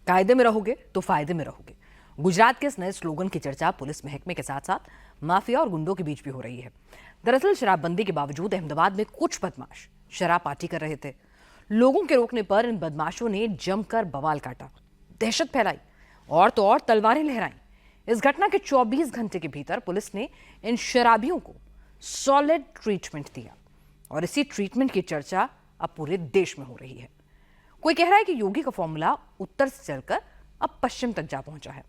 कायदे में रहोगे तो फायदे में रहोगे। गुजरात के इस नए स्लोगन की चर्चा पुलिस महकमे के साथ साथ माफिया और गुंडों के बीच भी हो रही है। दरअसल शराबबंदी के बावजूद अहमदाबाद में कुछ बदमाश शराब पार्टी कर रहे थे। लोगों के रोकने पर इन बदमाशों ने जमकर बवाल काटा, दहशत फैलाई और तो और तलवारें लहराई। इस घटना के 24 घंटे के भीतर पुलिस ने इन शराबियों को सॉलिड ट्रीटमेंट दिया और इसी ट्रीटमेंट की चर्चा अब पूरे देश में हो रही है। कोई कह रहा है कि योगी का फॉर्मूला उत्तर से चलकर अब पश्चिम तक जा पहुंचा है।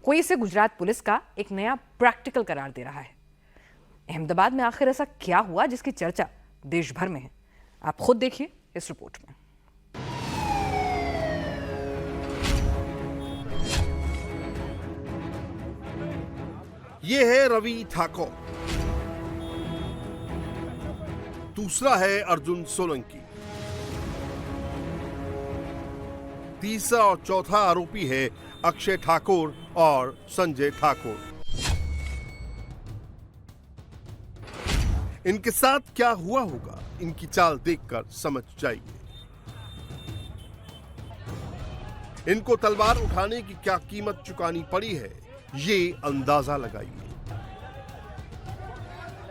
कोई इसे गुजरात पुलिस का एक नया प्रैक्टिकल करार दे रहा है। अहमदाबाद में आखिर ऐसा क्या हुआ जिसकी चर्चा देश भर में है? आप खुद देखिए इस रिपोर्ट में। ये है रवि ठाकुर, दूसरा है अर्जुन सोलंकी, तीसरा और चौथा आरोपी है अक्षय ठाकुर और संजय ठाकुर। इनके साथ क्या हुआ होगा, इनकी चाल देखकर समझ जाइए। इनको तलवार उठाने की क्या कीमत चुकानी पड़ी है, ये अंदाजा लगाइए।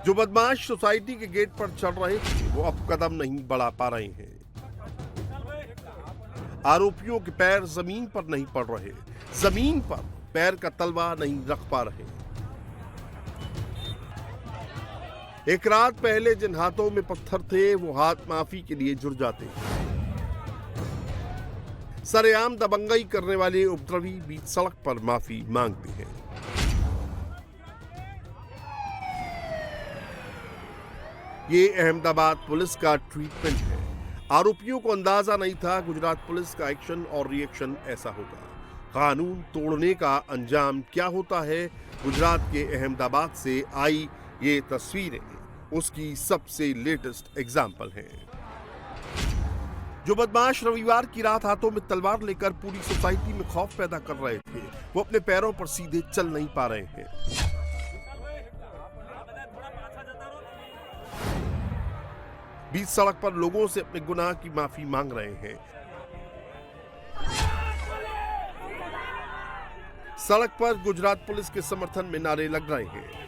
जो बदमाश सोसाइटी के गेट पर चढ़ रहे थे वो अब कदम नहीं बढ़ा पा रहे हैं। आरोपियों के पैर जमीन पर नहीं पड़ रहे, जमीन पर पैर का तलवा नहीं रख पा रहे। एक रात पहले जिन हाथों में पत्थर थे वो हाथ माफी के लिए जुड़ जाते। सरेआम दबंगई करने वाले उपद्रवी बीच सड़क पर माफी मांगते हैं। ये अहमदाबाद पुलिस का ट्रीटमेंट है। आरोपियों को अंदाजा नहीं था गुजरात पुलिस का एक्शन और रिएक्शन ऐसा होगा। कानून तोड़ने का अंजाम क्या होता है, गुजरात के अहमदाबाद से आई ये तस्वीरें उसकी सबसे लेटेस्ट एग्जाम्पल हैं। जो बदमाश रविवार की रात हाथों में तलवार लेकर पूरी सोसाइटी में खौफ पैदा कर रहे थे वो अपने पैरों पर सीधे चल नहीं पा रहे हैं। बीच सड़क पर लोगों से अपने गुनाह की माफी मांग रहे हैं। सड़क पर गुजरात पुलिस के समर्थन में नारे लग रहे हैं।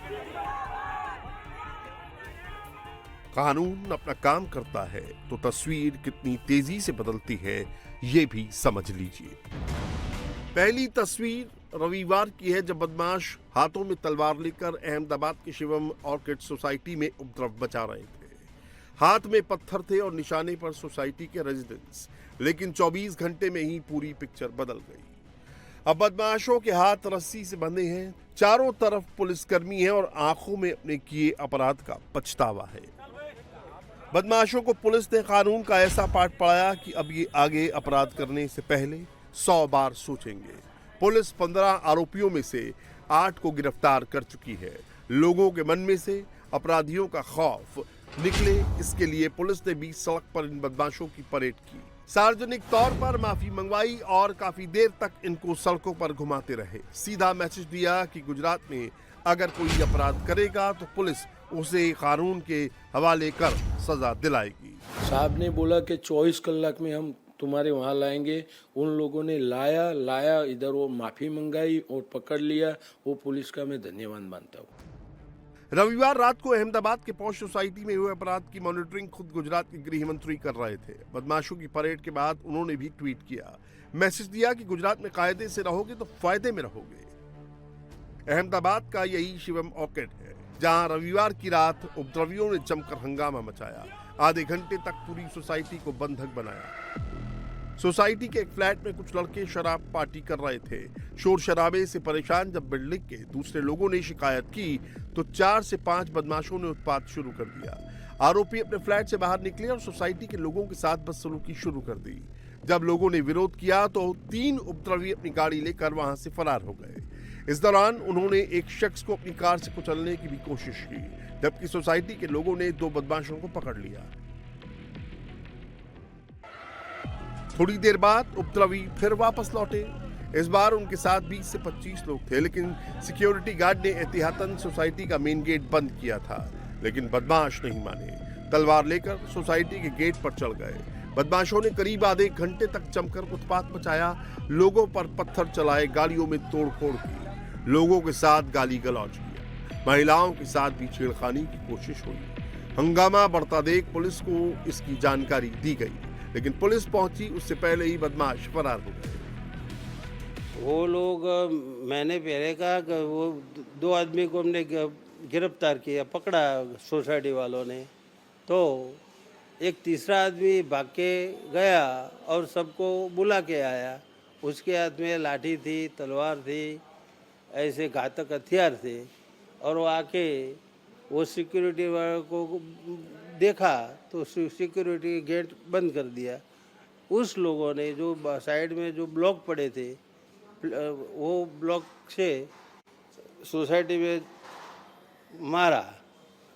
कानून अपना काम करता है तो तस्वीर कितनी तेजी से बदलती है ये भी समझ लीजिए। पहली तस्वीर रविवार की है जब बदमाश हाथों में तलवार लेकर अहमदाबाद के शिवम ऑर्किड सोसाइटी में उपद्रव मचा रहे थे। हाथ में पत्थर थे और निशाने पर सोसाइटी के रेजिडेंट्स, लेकिन 24 घंटे में ही पूरी पिक्चर बदल गई। अब बदमाशों के हाथ रस्सी से बंधे हैं, चारों तरफ पुलिसकर्मी हैं और आंखों में अपने किए अपराध का पछतावा है। बदमाशों को पुलिस ने कानून का ऐसा पाठ पढ़ाया कि अब ये आगे अपराध करने से पहले 100 बार सोचेंगे। पुलिस 15 आरोपियों में से 8 को गिरफ्तार कर चुकी है। लोगों के मन में से अपराधियों का खौफ निकले, इसके लिए पुलिस ने बीच सड़क पर इन बदमाशों की परेड की, सार्वजनिक तौर पर माफी मंगवाई और काफी देर तक इनको सड़कों पर घुमाते रहे। सीधा मैसेज दिया कि गुजरात में अगर कोई अपराध करेगा तो पुलिस उसे कानून के हवाले कर सजा दिलाएगी। साहब ने बोला कि 24 कलाक में हम तुम्हारे वहाँ लाएंगे। उन लोगों ने लाया इधर, वो माफी मंगाई और पकड़ लिया। वो पुलिस का मैं धन्यवाद मानता हूँ। रविवार रात को अहमदाबाद के पॉश सोसाइटी में हुए अपराध की मॉनिटरिंग खुद गुजरात के गृह मंत्री कर रहे थे। बदमाशों की परेड के बाद उन्होंने भी ट्वीट किया, मैसेज दिया कि गुजरात में कायदे से रहोगे तो फायदे में रहोगे। अहमदाबाद का यही शिवम ऑर्किड है जहां रविवार की रात उपद्रवियों ने जमकर हंगामा मचाया। आधे घंटे तक पूरी सोसाइटी को बंधक बनाया। सोसाइटी के एक फ्लैट में कुछ लड़के शराब पार्टी कर रहे थे। शोर शराबे से परेशान जब बिल्डिंग के दूसरे लोगों ने शिकायत की तो 4 से 5 बदमाशों ने उत्पात शुरू कर दिया। आरोपी अपने फ्लैट से बाहर निकले और सोसाइटी के लोगों के साथ बदसलूकी शुरू कर दी। जब लोगों ने विरोध किया तो 3 उपद्रवी अपनी गाड़ी लेकर वहां से फरार हो गए। इस दौरान उन्होंने एक शख्स को अपनी कार से कुचलने की भी कोशिश की, जबकि सोसाइटी के लोगों ने 2 बदमाशों को पकड़ लिया। थोड़ी देर बाद उपद्रवी फिर वापस लौटे। इस बार उनके साथ 20 से 25 लोग थे, लेकिन सिक्योरिटी गार्ड ने एहतियातन सोसाइटी का मेन गेट बंद किया था। लेकिन बदमाश नहीं माने, तलवार लेकर सोसाइटी के गेट पर चढ़ गए। बदमाशों ने करीब आधे घंटे तक जमकर उत्पात मचाया, लोगों पर पत्थर चलाए, गाड़ियों में तोड़फोड़ की, लोगों के साथ गाली गलौज किया, महिलाओं के साथ भी छेड़खानी की कोशिश हुई। हंगामा बढ़ता देख पुलिस को इसकी जानकारी दी गई, लेकिन पुलिस पहुंची उससे पहले ही बदमाश फरार हो गए। वो लोग मैंने पहले कहा कि वो दो आदमी को हमने गिरफ्तार किया, पकड़ा सोसाइटी वालों ने, तो एक तीसरा आदमी भाग के गया और सबको बुला के आया। उसके हाथ में लाठी थी, तलवार थी, ऐसे घातक हथियार थे, और वो आके वो सिक्योरिटी वालों को देखा तो सिक्योरिटी गेट बंद कर दिया। उस लोगों ने जो साइड में जो ब्लॉक पड़े थे, वो ब्लॉक से सोसाइटी में मारा,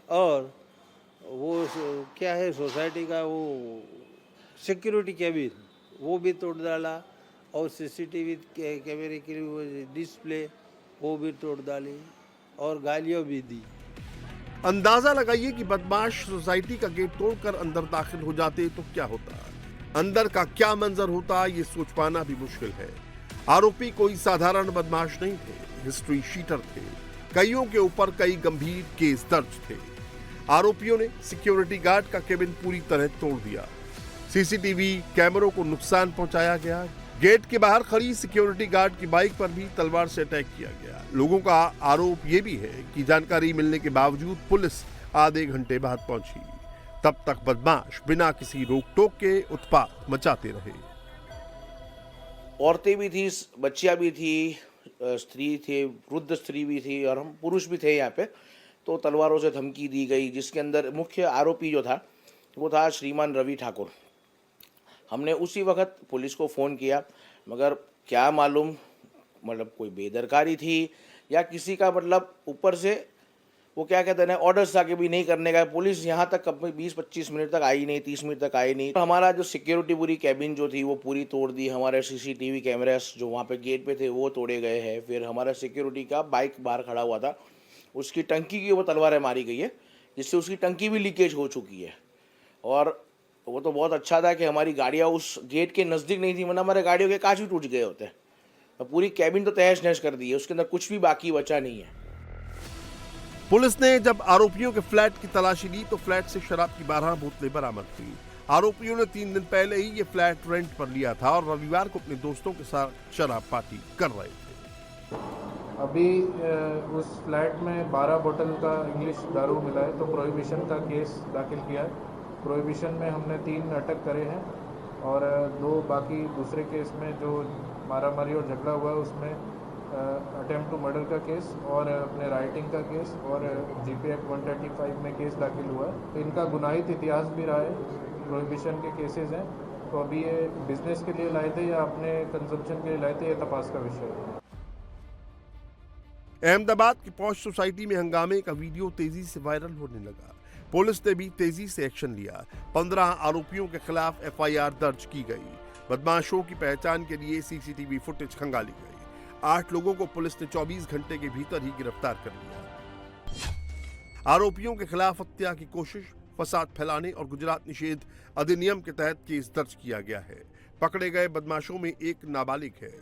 और वो क्या है सोसाइटी का वो सिक्योरिटी कैबिन वो भी तोड़ डाला, और सीसीटीवी कैमरे की वो डिस्प्ले वो भी तोड़ डाली, और गालियाँ भी दी। अंदाजा लगाइए कि बदमाश सोसाइटी का गेट तोड़कर अंदर दाखिल हो जाते तो क्या होता, अंदर का क्या मंजर होता, ये सोच पाना भी मुश्किल है। आरोपी कोई साधारण बदमाश नहीं थे, हिस्ट्री शीटर थे, कईयों के ऊपर कई गंभीर केस दर्ज थे। आरोपियों ने सिक्योरिटी गार्ड का केबिन पूरी तरह तोड़ दिया, सीसीटीवी कैमरों को नुकसान पहुंचाया गया, गेट के बाहर खड़ी सिक्योरिटी गार्ड की बाइक पर भी तलवार से अटैक किया गया। लोगों का आरोप यह भी है कि जानकारी मिलने के बावजूद पुलिस आधे घंटे बाद पहुंची, तब तक बदमाश बिना किसी रोक टोक के उत्पात मचाते रहे। औरतें भी थी, बच्चियां भी थी, स्त्री थे, वृद्ध स्त्री भी थी, और हम पुरुष भी थे यहाँ पे। तो तलवारों से धमकी दी गई, जिसके अंदर मुख्य आरोपी जो था वो था श्रीमान रवि ठाकुर। हमने उसी वक्त पुलिस को फ़ोन किया, मगर क्या मालूम मतलब कोई बेदरकारी थी या किसी का मतलब ऊपर से वो क्या कहते हैं ऑर्डर्स आके भी नहीं करने का। पुलिस यहाँ तक कब 20-25 मिनट तक आई नहीं, 30 मिनट तक आई नहीं। हमारा जो सिक्योरिटी पूरी कैबिन जो थी वो पूरी तोड़ दी, हमारे सीसीटीवी कैमरास जो वहाँ पे गेट पे थे वो तोड़े गए हैं। फिर हमारा सिक्योरिटी का बाइक बाहर खड़ा हुआ था, उसकी टंकी की वो तलवारें मारी गई है, जिससे उसकी टंकी भी लीकेज हो चुकी है। और वो तो बहुत अच्छा था कि हमारी गाड़ियाँ उस गेट के नज़दीक नहीं थी, वरना हमारे गाड़ियों के कांच भी टूट गए होते। पूरी कैबिन तो तहस नहस कर दी है, उसके अंदर कुछ भी बाकी बचा नहीं है। पुलिस ने जब आरोपियों के फ्लैट की तलाशी ली तो फ्लैट से शराब की 12 बोतलें बरामद की। आरोपियों ने 3 दिन पहले ही ये फ्लैट रेंट पर लिया था और रविवार को अपने दोस्तों के साथ शराब पार्टी कर रहे थे। अभी उस फ्लैट में 12 बोतल का इंग्लिश दारू मिला है, तो प्रोहिबिशन का केस दाखिल किया है। प्रोहिबिशन में हमने 3 अटक करे हैं और 2 बाकी दूसरे केस में जो मारामारी और झगड़ा हुआ है उसमें अटेम्प्ट टू मर्डर का केस और अपने राइटिंग का केस और जीपी एक्ट 135 में केस दाखिल हुआ है। इनका गुनाहित इतिहास भी रहा है, प्रोहिबिशन के केसेस हैं। तो अभी ये बिजनेस के लिए लाए थे या अपने कंजम्पशन के लिए लाए थे, ये तपास का विषय है। अहमदाबाद की पॉश सोसाइटी में हंगामे का वीडियो तेजी से वायरल होने लगा। पुलिस ने भी तेजी से एक्शन लिया। 15 आरोपियों के खिलाफ एफआईआर दर्ज की गई। बदमाशों की पहचान के लिए सीसीटीवी फुटेज खंगाली गई। 8 लोगों को पुलिस ने 24 घंटे के भीतर ही गिरफ्तार कर लिया। आरोपियों के खिलाफ हत्या की कोशिश, फसाद फैलाने और गुजरात निषेध अधिनियम के तहत केस दर्ज किया गया है। पकड़े गए बदमाशों में एक नाबालिग है।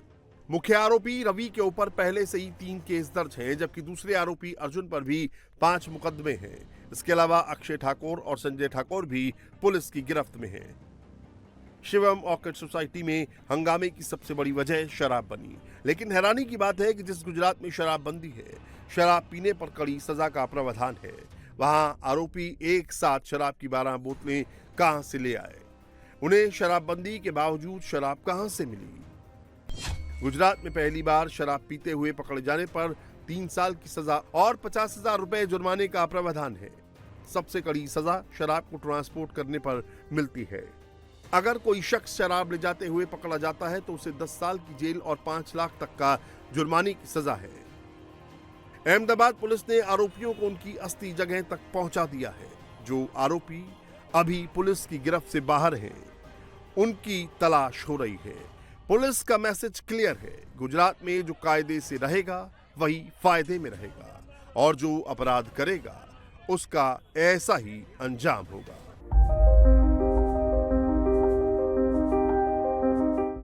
मुख्य आरोपी रवि के ऊपर पहले से ही 3 केस दर्ज हैं, जबकि दूसरे आरोपी अर्जुन पर भी 5 मुकदमे हैं। इसके अलावा अक्षय ठाकुर और संजय ठाकुर भी पुलिस की गिरफ्त में हैं। शिवम ऑर्किड सोसाइटी में हंगामे की सबसे बड़ी वजह शराब बनी, लेकिन हैरानी की बात है कि जिस गुजरात में शराबबंदी है, शराब पीने पर कड़ी सजा का प्रावधान है, वहां आरोपी एक साथ शराब की 12 बोतलें कहां से ले आए? उन्हें शराबबंदी के बावजूद शराब कहां से मिली? गुजरात में पहली बार शराब पीते हुए पकड़े जाने पर 3 साल की सजा और 50,000 रुपए जुर्माने का प्रावधान है। सबसे कड़ी सजा शराब को ट्रांसपोर्ट करने पर मिलती है। अगर कोई शख्स शराब ले जाते हुए पकड़ा जाता है तो उसे 10 साल की जेल और 5 लाख तक का जुर्माने की सजा है। अहमदाबाद पुलिस ने आरोपियों को उनकी असली जगह तक पहुंचा दिया है। जो आरोपी अभी पुलिस की गिरफ्त से बाहर हैं, उनकी तलाश हो रही है। पुलिस का मैसेज क्लियर है, गुजरात में जो कायदे से रहेगा वही फायदे में रहेगा और जो अपराध करेगा उसका ऐसा ही अंजाम होगा।